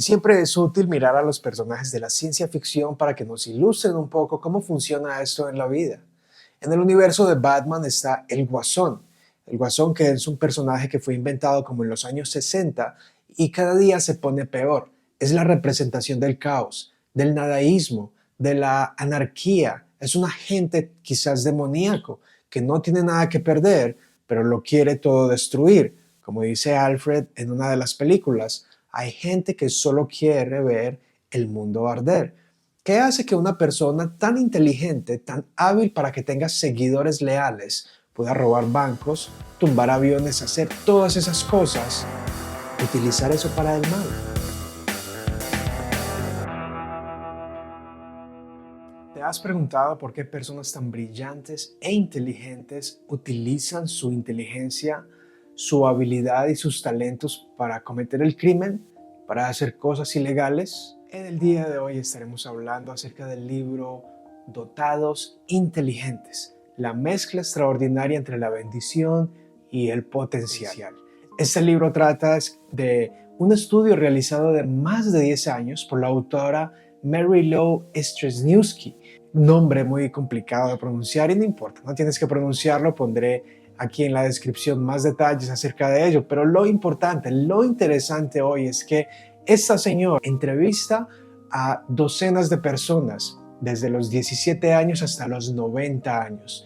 Siempre es útil mirar a los personajes de la ciencia ficción para que nos ilustren un poco cómo funciona esto en la vida. En el universo de Batman está el Guasón. El Guasón, que es un personaje que fue inventado como en los años 60 y cada día se pone peor. Es la representación del caos, del nadaísmo, de la anarquía. Es un agente quizás demoníaco que no tiene nada que perder, pero lo quiere todo destruir. Como dice Alfred en una de las películas, hay gente que solo quiere ver el mundo arder. ¿Qué hace que una persona tan inteligente, tan hábil para que tenga seguidores leales, pueda robar bancos, tumbar aviones, hacer todas esas cosas, utilizar eso para el mal? ¿Te has preguntado por qué personas tan brillantes e inteligentes utilizan su inteligencia, su habilidad y sus talentos para cometer el crimen, para hacer cosas ilegales? En el día de hoy estaremos hablando acerca del libro Dotados Inteligentes, la mezcla extraordinaria entre la bendición y el potencial. Este libro trata de un estudio realizado de más de 10 años por la autora Mary Lou Stresniewski. Nombre muy complicado de pronunciar y no importa, no tienes que pronunciarlo, pondré aquí en la descripción más detalles acerca de ello, pero lo importante, lo interesante hoy es que esta señora entrevista a docenas de personas desde los 17 años hasta los 90 años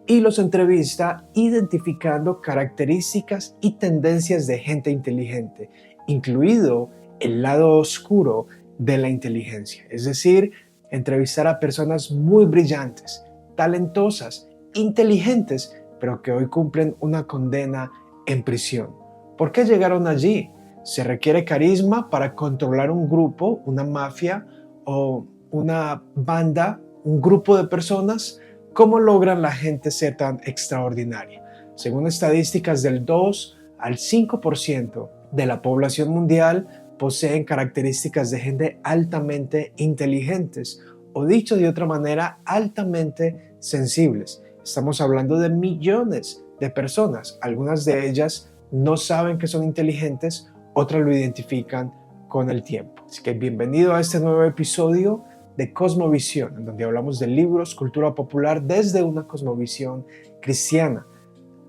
y los entrevista identificando características y tendencias de gente inteligente, incluido el lado oscuro de la inteligencia, es decir, entrevistar a personas muy brillantes, talentosas, inteligentes, pero que hoy cumplen una condena en prisión. ¿Por qué llegaron allí? ¿Se requiere carisma para controlar un grupo, una mafia o una banda, un grupo de personas? ¿Cómo logran la gente ser tan extraordinaria? Según estadísticas, del 2 al 5% de la población mundial poseen características de gente altamente inteligentes o, dicho de otra manera, altamente sensibles. Estamos hablando de millones de personas. Algunas de ellas no saben que son inteligentes, otras lo identifican con el tiempo. Así que bienvenido a este nuevo episodio de Cosmovisión, en donde hablamos de libros, cultura popular desde una cosmovisión cristiana.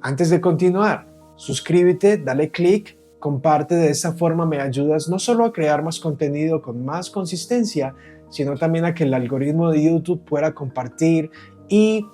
Antes de continuar, suscríbete, dale click, comparte. De esta forma me ayudas no solo a crear más contenido con más consistencia, sino también a que el algoritmo de YouTube pueda compartir y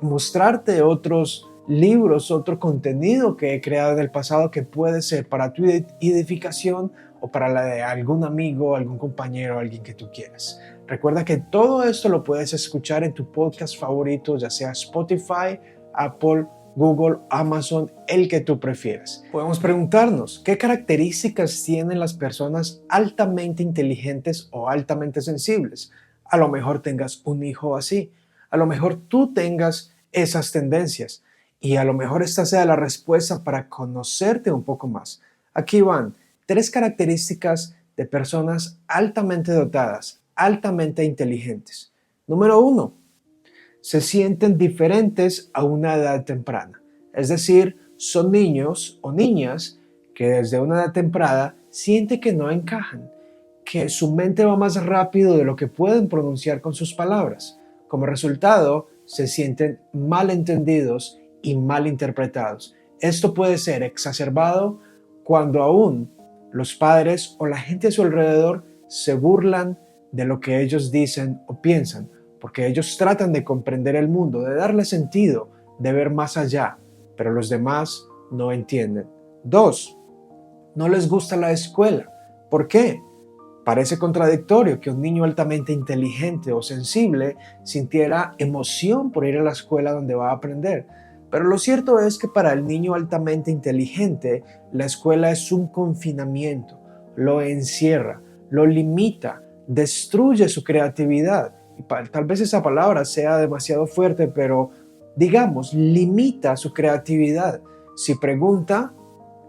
mostrarte otros libros, otro contenido que he creado en el pasado que puede ser para tu edificación o para la de algún amigo, algún compañero, alguien que tú quieras. Recuerda que todo esto lo puedes escuchar en tu podcast favorito, ya sea Spotify, Apple, Google, Amazon, el que tú prefieras. Podemos preguntarnos, ¿qué características tienen las personas altamente inteligentes o altamente sensibles? A lo mejor tengas un hijo así, a lo mejor tú tengas esas tendencias y a lo mejor esta sea la respuesta para conocerte un poco más. Aquí van 3 características de personas altamente dotadas, altamente inteligentes. Número 1. Se sienten diferentes a una edad temprana. Es decir, son niños o niñas que desde una edad temprana sienten que no encajan, que su mente va más rápido de lo que pueden pronunciar con sus palabras. Como resultado, se sienten mal entendidos y mal interpretados. Esto puede ser exacerbado cuando aún los padres o la gente a su alrededor se burlan de lo que ellos dicen o piensan, porque ellos tratan de comprender el mundo, de darle sentido, de ver más allá, pero los demás no entienden. 2. No les gusta la escuela. ¿Por qué? Parece contradictorio que un niño altamente inteligente o sensible sintiera emoción por ir a la escuela donde va a aprender. Pero lo cierto es que para el niño altamente inteligente, la escuela es un confinamiento, lo encierra, lo limita, destruye su creatividad. Y tal vez esa palabra sea demasiado fuerte, pero digamos, limita su creatividad. Si pregunta,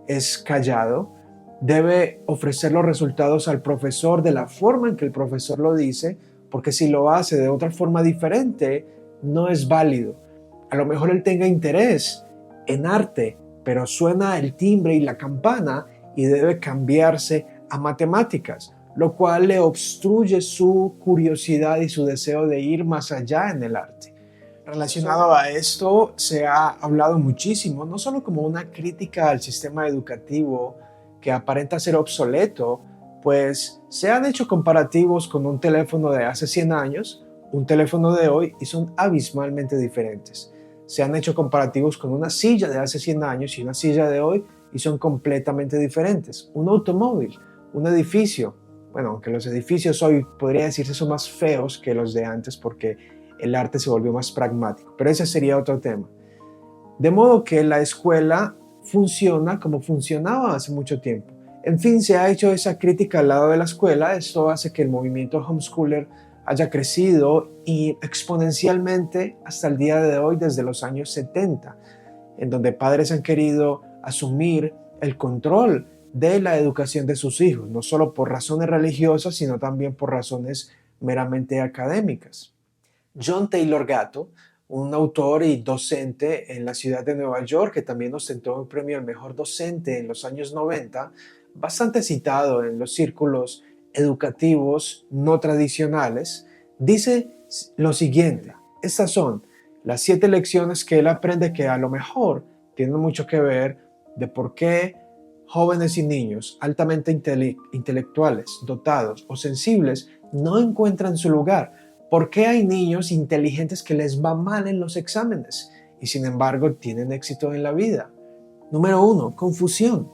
es callado. Debe ofrecer los resultados al profesor de la forma en que el profesor lo dice, porque si lo hace de otra forma diferente, no es válido. A lo mejor él tenga interés en arte, pero suena el timbre y la campana y debe cambiarse a matemáticas. lo cual le obstruye su curiosidad y su deseo de ir más allá en el arte. Relacionado a esto, se ha hablado muchísimo, no solo como una crítica al sistema educativo que aparenta ser obsoleto, pues se han hecho comparativos con un teléfono de hace 100 años, un teléfono de hoy, y son abismalmente diferentes. Se han hecho comparativos con una silla de hace 100 años y una silla de hoy, y son completamente diferentes. Un automóvil, un edificio, bueno, aunque los edificios hoy podría decirse son más feos que los de antes porque el arte se volvió más pragmático, pero ese sería otro tema. De modo que la escuela funciona como funcionaba hace mucho tiempo. En fin, se ha hecho esa crítica al lado de la escuela. Esto hace que el movimiento homeschooler haya crecido y exponencialmente hasta el día de hoy, desde los años 70, en donde padres han querido asumir el control de la educación de sus hijos, no solo por razones religiosas, sino también por razones meramente académicas. John Taylor Gatto, un autor y docente en la ciudad de Nueva York, que también ostentó un premio al mejor docente en los años 90, bastante citado en los círculos educativos no tradicionales, dice lo siguiente: estas son las 7 lecciones que él aprende que a lo mejor tienen mucho que ver de por qué jóvenes y niños altamente intelectuales, dotados o sensibles no encuentran su lugar. ¿Por qué hay niños inteligentes que les va mal en los exámenes y sin embargo tienen éxito en la vida? Número 1, confusión.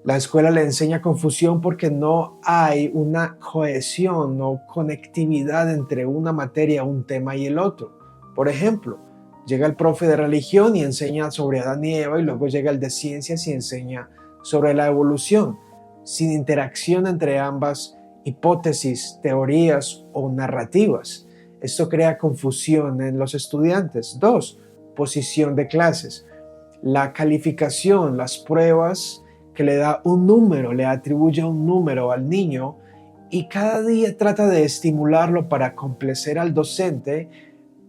La escuela le enseña confusión porque no hay una cohesión o conectividad entre una materia, un tema y el otro. Por ejemplo, llega el profe de religión y enseña sobre Adán y Eva, y luego llega el de ciencias y enseña sobre la evolución, sin interacción entre ambas hipótesis, teorías o narrativas. Esto crea confusión en los estudiantes. 2, posición de clases. La calificación, las pruebas que le da un número, le atribuye un número al niño y cada día trata de estimularlo para complacer al docente,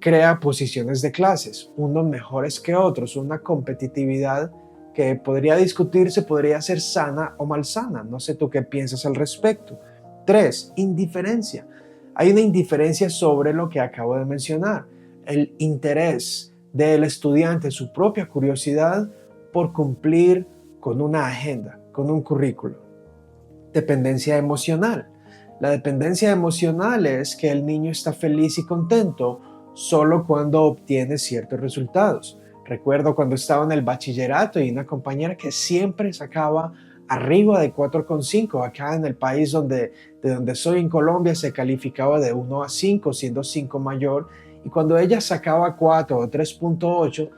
crea posiciones de clases, unos mejores que otros, una competitividad que podría discutirse, podría ser sana o malsana. No sé tú qué piensas al respecto. 3, indiferencia. Hay una indiferencia sobre lo que acabo de mencionar, el interés del estudiante, su propia curiosidad por cumplir con una agenda, con un currículo. Dependencia emocional. La dependencia emocional es que el niño está feliz y contento solo cuando obtiene ciertos resultados. Recuerdo cuando estaba en el bachillerato y una compañera que siempre sacaba arriba de 4,5. Acá en el país de donde soy, en Colombia, se calificaba de 1 a 5, siendo 5 mayor. Y cuando ella sacaba 4 o 3,8,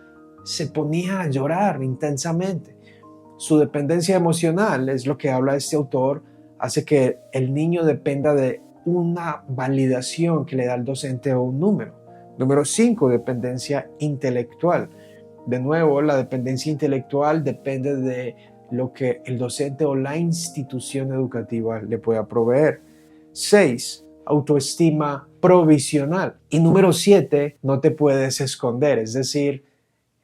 se ponía a llorar intensamente. Su dependencia emocional, es lo que habla este autor, hace que el niño dependa de una validación que le da el docente o un número. Número 5, dependencia intelectual. De nuevo, la dependencia intelectual depende de lo que el docente o la institución educativa le pueda proveer. 6, autoestima provisional. Y número 7, no te puedes esconder, es decir,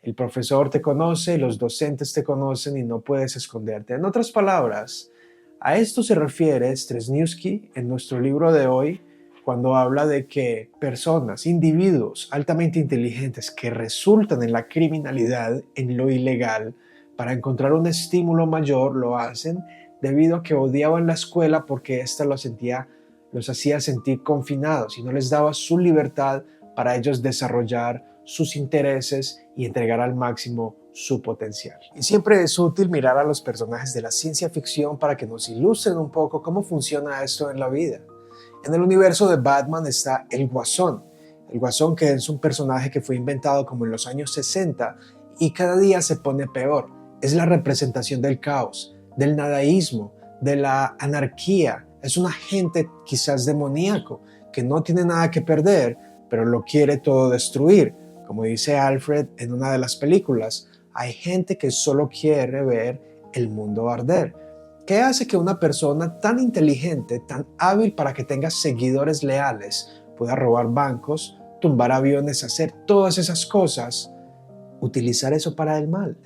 el profesor te conoce, los docentes te conocen y no puedes esconderte. En otras palabras, a esto se refiere Stresniewski en nuestro libro de hoy, cuando habla de que personas, individuos altamente inteligentes que resultan en la criminalidad, en lo ilegal, para encontrar un estímulo mayor, lo hacen debido a que odiaban la escuela porque ésta los hacía sentir confinados y no les daba su libertad para ellos desarrollar sus intereses y entregar al máximo su potencial. Y siempre es útil mirar a los personajes de la ciencia ficción para que nos ilustren un poco cómo funciona esto en la vida. En el universo de Batman está el Guasón que es un personaje que fue inventado como en los años 60 y cada día se pone peor. Es la representación del caos, del nadaísmo, de la anarquía. Es un agente quizás demoníaco que no tiene nada que perder, pero lo quiere todo destruir. Como dice Alfred en una de las películas, hay gente que solo quiere ver el mundo arder. ¿Qué hace que una persona tan inteligente, tan hábil para que tenga seguidores leales, pueda robar bancos, tumbar aviones, hacer todas esas cosas? Utilizar eso para el mal.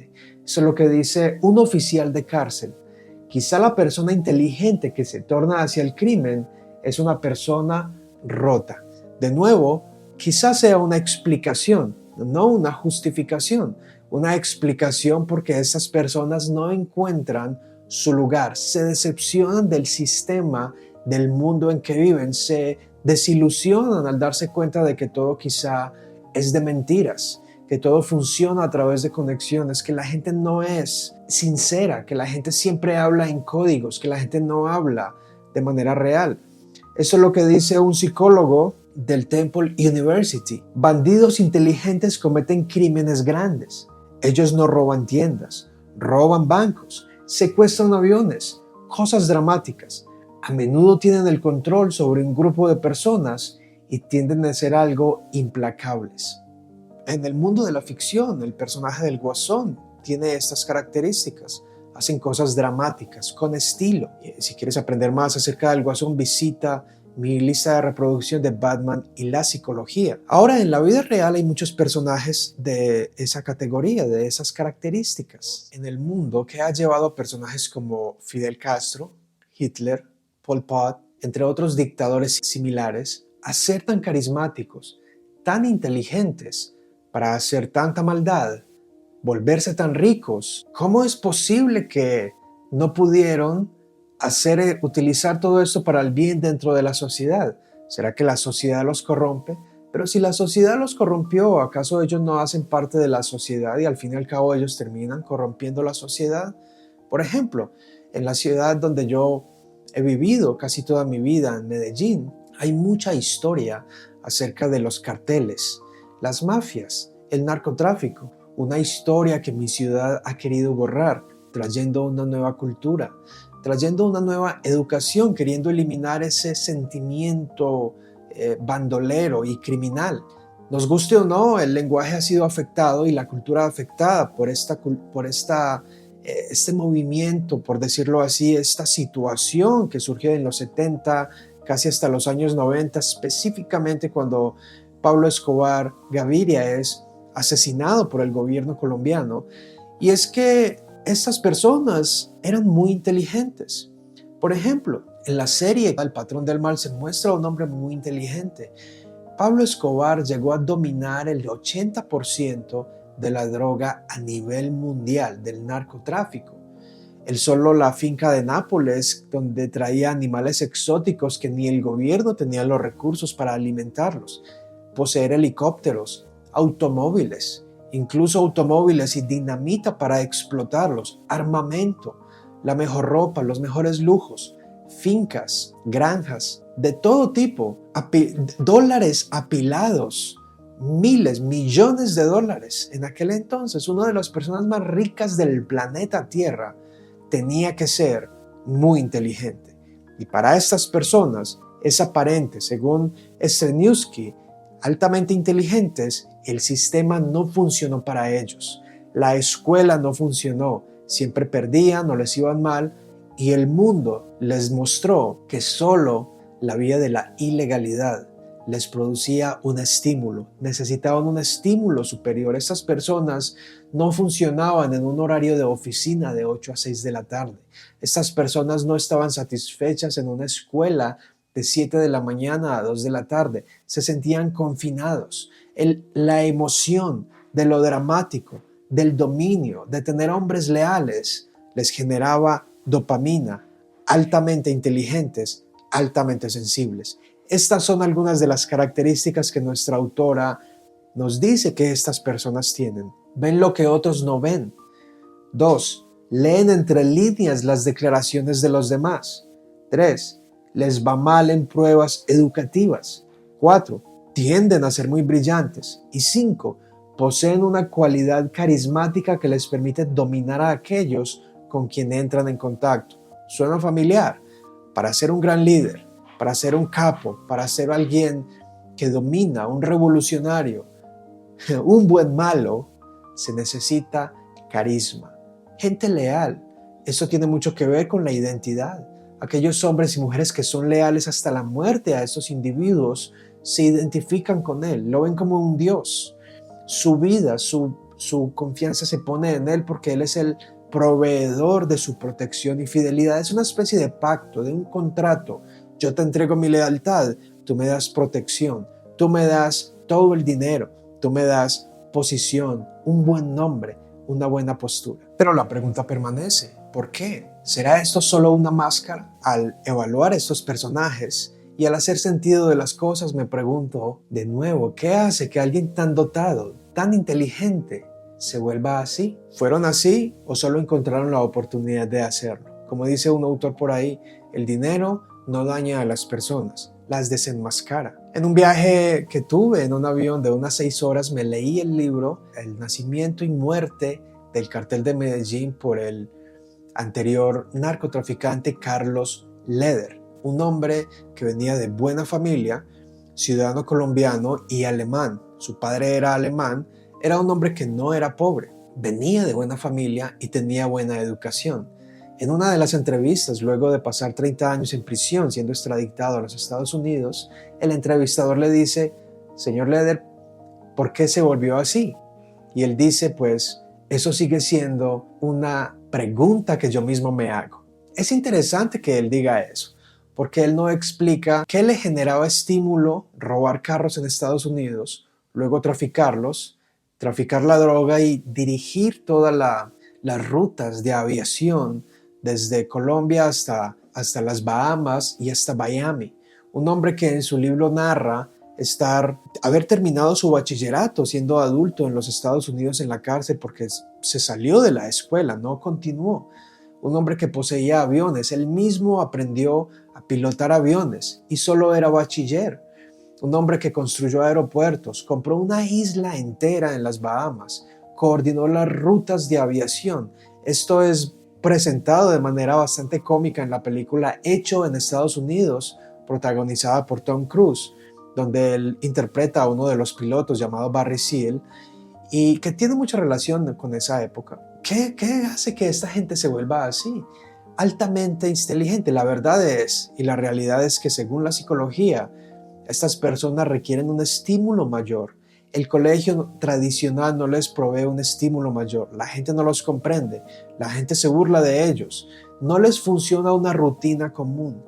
Eso es lo que dice un oficial de cárcel Quizá la persona inteligente que se torna hacia el crimen es una persona rota. De nuevo, quizás sea una explicación, no una justificación. Una explicación porque esas personas no encuentran su lugar, se decepcionan del sistema, del mundo en que viven, se desilusionan al darse cuenta de que todo quizá es de mentiras, que todo funciona a través de conexiones, que la gente no es sincera, que la gente siempre habla en códigos, que la gente no habla de manera real. Eso es lo que dice un psicólogo del Temple University. Bandidos inteligentes cometen crímenes grandes. Ellos no roban tiendas, roban bancos, secuestran aviones, cosas dramáticas. A menudo tienen el control sobre un grupo de personas y tienden a ser algo implacables. En el mundo de la ficción, el personaje del Guasón tiene estas características. Hacen cosas dramáticas, con estilo. Si quieres aprender más acerca del Guasón, visita mi lista de reproducción de Batman y la psicología. Ahora, en la vida real hay muchos personajes de esa categoría, de esas características en el mundo, que ha llevado a personajes como Fidel Castro, Hitler, Pol Pot, entre otros dictadores similares, a ser tan carismáticos, tan inteligentes, para hacer tanta maldad, volverse tan ricos. ¿Cómo es posible que no pudieron utilizar todo esto para el bien dentro de la sociedad? ¿Será que la sociedad los corrompe? Pero si la sociedad los corrompió, ¿acaso ellos no hacen parte de la sociedad y al fin y al cabo ellos terminan corrompiendo la sociedad? Por ejemplo, en la ciudad donde yo he vivido casi toda mi vida, en Medellín, hay mucha historia acerca de los carteles, las mafias, el narcotráfico, una historia que mi ciudad ha querido borrar, trayendo una nueva cultura, trayendo una nueva educación, queriendo eliminar ese sentimiento bandolero y criminal. Nos guste o no, el lenguaje ha sido afectado y la cultura afectada por este movimiento, por decirlo así, esta situación que surgió en los 70, casi hasta los años 90, específicamente cuando Pablo Escobar Gaviria es asesinado por el gobierno colombiano. Y es que estas personas eran muy inteligentes. Por ejemplo, en la serie El Patrón del Mal se muestra un hombre muy inteligente. Pablo Escobar llegó a dominar el 80% de la droga a nivel mundial, del narcotráfico. Él solo la finca de Nápoles, donde traía animales exóticos que ni el gobierno tenía los recursos para alimentarlos. Poseer helicópteros, automóviles, incluso automóviles y dinamita para explotarlos, armamento, la mejor ropa, los mejores lujos, fincas, granjas, de todo tipo, dólares apilados, miles, millones de dólares. En aquel entonces, una de las personas más ricas del planeta Tierra tenía que ser muy inteligente. Y para estas personas es aparente, según Streniewski, altamente inteligentes, el sistema no funcionó para ellos. La escuela no funcionó, siempre perdían o les iban mal y el mundo les mostró que solo la vía de la ilegalidad les producía un estímulo, necesitaban un estímulo superior. Estas personas no funcionaban en un horario de oficina de 8 a 6 de la tarde. Estas personas no estaban satisfechas en una escuela de 7 de la mañana a 2 de la tarde. Se sentían confinados. La emoción de lo dramático, del dominio, de tener hombres leales, les generaba dopamina. Altamente inteligentes, altamente sensibles. Estas son algunas de las características que nuestra autora nos dice que estas personas tienen. Ven lo que otros no ven. 2. Leen entre líneas las declaraciones de los demás. 3. Les va mal en pruebas educativas. 4. Tienden a ser muy brillantes. Y 5. Poseen una cualidad carismática que les permite dominar a aquellos con quien entran en contacto. ¿Suena familiar? Para ser un gran líder, para ser un capo, para ser alguien que domina, un revolucionario, un buen malo, se necesita carisma. Gente leal. Eso tiene mucho que ver con la identidad. Aquellos hombres y mujeres que son leales hasta la muerte a estos individuos se identifican con él, lo ven como un Dios. Su vida, su confianza se pone en él porque él es el proveedor de su protección y fidelidad. Es una especie de pacto, de un contrato. Yo te entrego mi lealtad, tú me das protección, tú me das todo el dinero, tú me das posición, un buen nombre, una buena postura. Pero la pregunta permanece, ¿por qué? ¿Será esto solo una máscara? Al evaluar estos personajes y al hacer sentido de las cosas, me pregunto de nuevo, ¿qué hace que alguien tan dotado, tan inteligente, se vuelva así? ¿Fueron así o solo encontraron la oportunidad de hacerlo? Como dice un autor por ahí, el dinero no daña a las personas, las desenmascara. En un viaje que tuve en un avión de unas 6 horas me leí el libro El nacimiento y muerte del cartel de Medellín por el anterior narcotraficante Carlos Leder, un hombre que venía de buena familia, ciudadano colombiano y alemán. Su padre era alemán, era un hombre que no era pobre, venía de buena familia y tenía buena educación. En una de las entrevistas, luego de pasar 30 años en prisión siendo extraditado a los Estados Unidos, el entrevistador le dice, señor Leder, ¿por qué se volvió así? Y él dice, pues, eso sigue siendo una pregunta que yo mismo me hago. Es interesante que él diga eso, porque él no explica qué le generaba estímulo robar carros en Estados Unidos, luego traficarlos, traficar la droga y dirigir todas las rutas de aviación desde Colombia hasta las Bahamas y hasta Miami. Un hombre que en su libro narra haber terminado su bachillerato siendo adulto en los Estados Unidos en la cárcel porque se salió de la escuela, no continuó. Un hombre que poseía aviones, él mismo aprendió a pilotar aviones y solo era bachiller. Un hombre que construyó aeropuertos, compró una isla entera en las Bahamas, coordinó las rutas de aviación. Esto es presentado de manera bastante cómica en la película Hecho en Estados Unidos, protagonizada por Tom Cruise, donde él interpreta a uno de los pilotos llamado Barry Seal y que tiene mucha relación con esa época. ¿Qué hace que esta gente se vuelva así? Altamente inteligente. La verdad es, y la realidad es que según la psicología, estas personas requieren un estímulo mayor. El colegio tradicional no les provee un estímulo mayor. La gente no los comprende. La gente se burla de ellos. No les funciona una rutina común.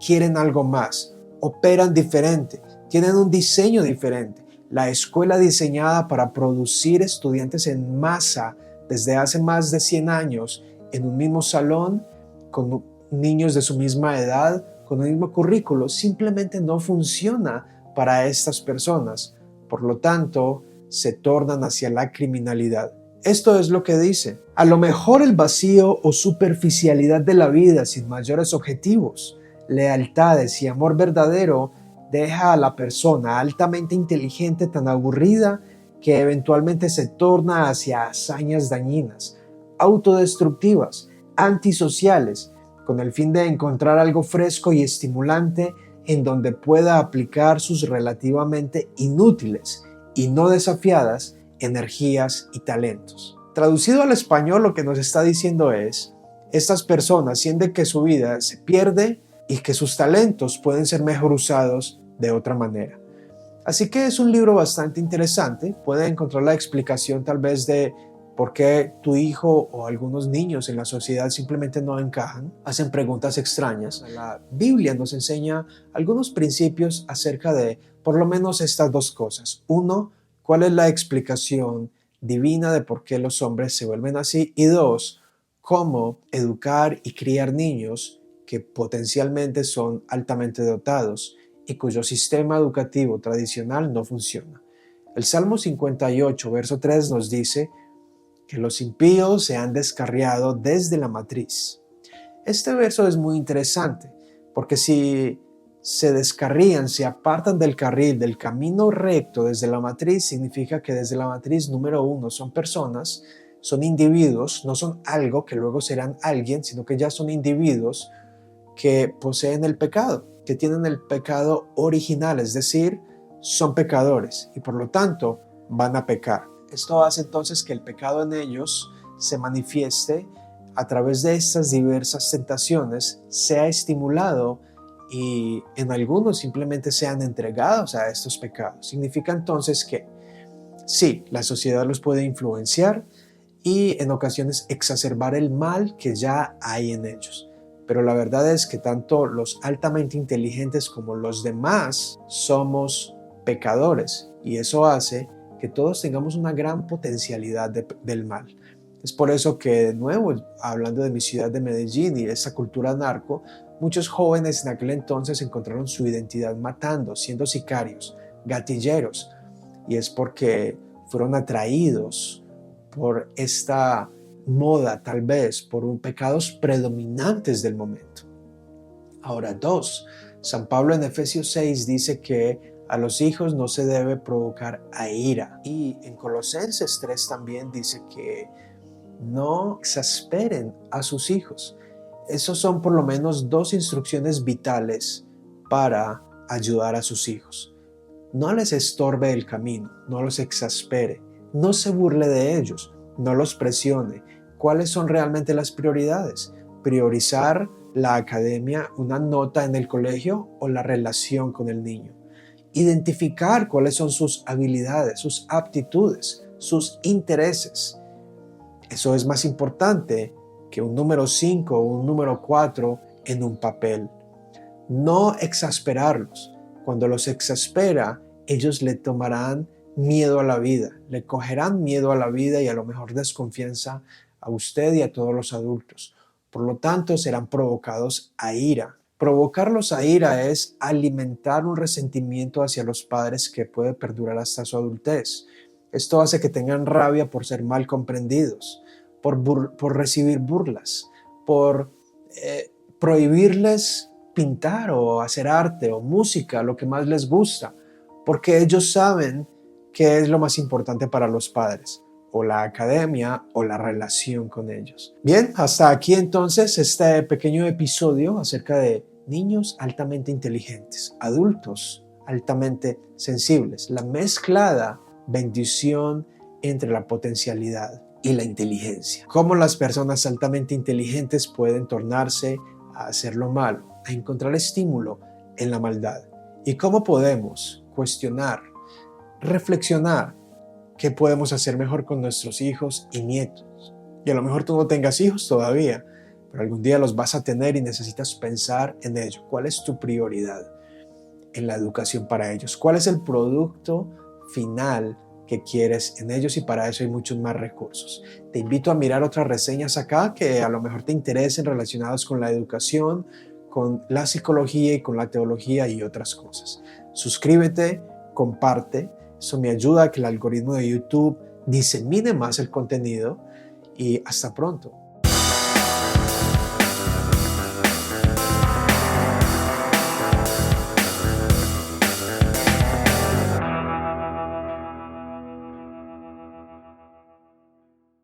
Quieren algo más. Operan diferente. Tienen un diseño diferente. La escuela diseñada para producir estudiantes en masa desde hace más de 100 años en un mismo salón con niños de su misma edad, con el mismo currículo, simplemente no funciona para estas personas. Por lo tanto, se tornan hacia la criminalidad. Esto es lo que dice. A lo mejor el vacío o superficialidad de la vida sin mayores objetivos, lealtades y amor verdadero deja a la persona altamente inteligente tan aburrida que eventualmente se torna hacia hazañas dañinas, autodestructivas, antisociales, con el fin de encontrar algo fresco y estimulante en donde pueda aplicar sus relativamente inútiles y no desafiadas energías y talentos. Traducido al español, lo que nos está diciendo es, estas personas sienten que su vida se pierde y que sus talentos pueden ser mejor usados de otra manera. Así que es un libro bastante interesante. Puede encontrar la explicación tal vez de por qué tu hijo o algunos niños en la sociedad simplemente no encajan, hacen preguntas extrañas. La Biblia nos enseña algunos principios acerca de por lo menos estas dos cosas. Uno, ¿cuál es la explicación divina de por qué los hombres se vuelven así? Y dos, cómo educar y criar niños que potencialmente son altamente dotados y cuyo sistema educativo tradicional no funciona. El Salmo 58, verso 3 nos dice que los impíos se han descarriado desde la matriz. Este verso es muy interesante porque si se descarrían, se apartan del carril, del camino recto desde la matriz, significa que desde la matriz número uno son personas, son individuos, no son algo que luego serán alguien, sino que ya son individuos que poseen el pecado, que tienen el pecado original, es decir, son pecadores y por lo tanto van a pecar. Esto hace entonces que el pecado en ellos se manifieste a través de estas diversas tentaciones, sea estimulado y en algunos simplemente sean entregados a estos pecados. Significa entonces que sí, la sociedad los puede influenciar y en ocasiones exacerbar el mal que ya hay en ellos. Pero la verdad es que tanto los altamente inteligentes como los demás somos pecadores y eso hace que todos tengamos una gran potencialidad del mal. Es por eso que, de nuevo, hablando de mi ciudad de Medellín y de esa cultura narco, muchos jóvenes en aquel entonces encontraron su identidad matando, siendo sicarios, gatilleros, y es porque fueron atraídos por esta moda, tal vez por pecados predominantes del momento. Ahora, 2. San Pablo en Efesios 6 dice que a los hijos no se debe provocar a ira. Y en Colosenses 3 también dice que no exasperen a sus hijos. Esos son por lo menos 2 instrucciones vitales para ayudar a sus hijos. No les estorbe el camino, no los exaspere, no se burle de ellos, no los presione. ¿Cuáles son realmente las prioridades? Priorizar la academia, una nota en el colegio o la relación con el niño. Identificar cuáles son sus habilidades, sus aptitudes, sus intereses. Eso es más importante que un número 5 o un número 4 en un papel. No exasperarlos. Cuando los exaspera, ellos le tomarán miedo a la vida, le cogerán miedo a la vida y a lo mejor desconfianza a usted y a todos los adultos. Por lo tanto, serán provocados a ira. Provocarlos a ira es alimentar un resentimiento hacia los padres que puede perdurar hasta su adultez. Esto hace que tengan rabia por ser mal comprendidos, por recibir burlas, por prohibirles pintar o hacer arte o música, lo que más les gusta, porque ellos saben qué es lo más importante para los padres, o la academia o la relación con ellos. Bien, hasta aquí entonces este pequeño episodio acerca de niños altamente inteligentes, adultos altamente sensibles, la mezclada bendición entre la potencialidad y la inteligencia. Cómo las personas altamente inteligentes pueden tornarse a hacer lo malo, a encontrar estímulo en la maldad. Y cómo podemos cuestionar, reflexionar qué podemos hacer mejor con nuestros hijos y nietos. Y a lo mejor tú no tengas hijos todavía, pero algún día los vas a tener y necesitas pensar en ello. ¿Cuál es tu prioridad en la educación para ellos? ¿Cuál es el producto final que quieres en ellos? Y para eso hay muchos más recursos. Te invito a mirar otras reseñas acá que a lo mejor te interesen relacionadas con la educación, con la psicología y con la teología y otras cosas. Suscríbete, comparte, eso me ayuda a que el algoritmo de YouTube disemine más el contenido y hasta pronto.